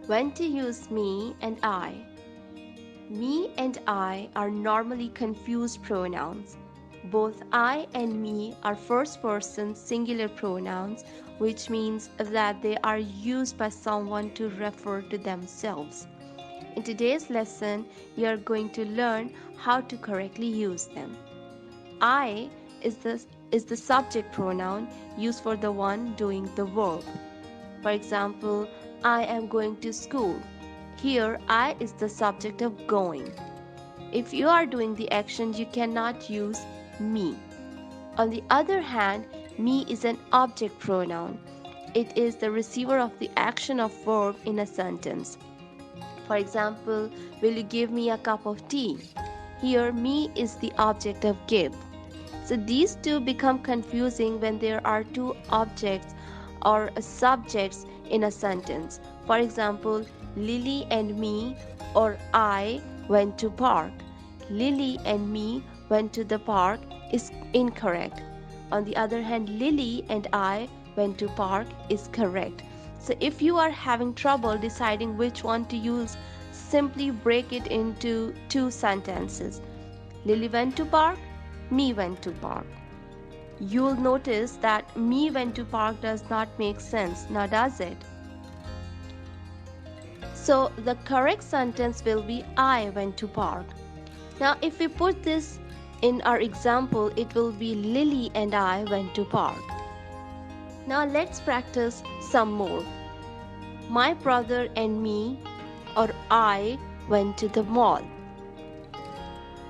When to use me and I. Me and I are normally confused pronouns. Both I and me are first person singular pronouns, which means that they are used by someone to refer to themselves. In today's lesson, you are going to learn how to correctly use them. I is the subject pronoun used for the one doing the verb. For example, I am going to school. Here, I is the subject of going. If you are doing the action, you cannot use me. On the other hand, me is an object pronoun. It is the receiver of the action of verb in a sentence. For example, will you give me a cup of tea? Here, me is the object of give. So these two become confusing when there are two objects or subjects in a sentence. For example, Lily and me or I went to park. Lily and me went to the park is incorrect. On the other hand, Lily and I went to park is correct. So if you are having trouble deciding which one to use, simply break it into two sentences. Lily went to park, me went to park. You'll notice that me went to park does not make sense, now does it? So the correct sentence will be I went to park. Now if we put this in our example, it will be Lily and I went to park. Now let's practice some more. My brother and me or I went to the mall.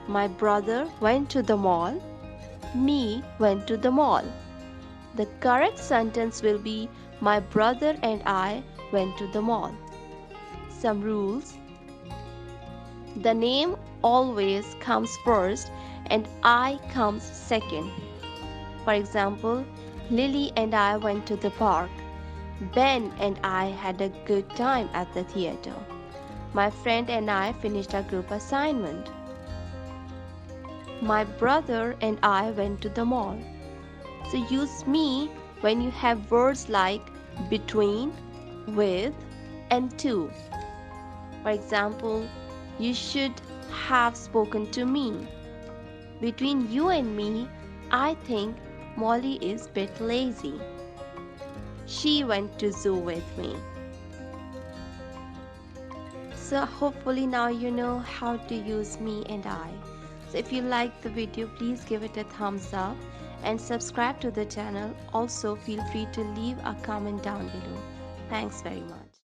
My brother went to the mall. Me went to the mall. The correct sentence will be my brother and I went to the mall. Some rules. The name always comes first and I comes second. For example, Lily and I went to the park. Ben and I had a good time at the theater. My friend and I finished a group assignment. My brother and I went to the mall. So use me when you have words like between, with, and to. For example, you should have spoken to me. Between you and me, I think Molly is a bit lazy. She went to zoo with me. So hopefully now you know how to use me and I. So if you like the video, please give it a thumbs up and subscribe to the channel. Also feel free to leave a comment down below. Thanks very much.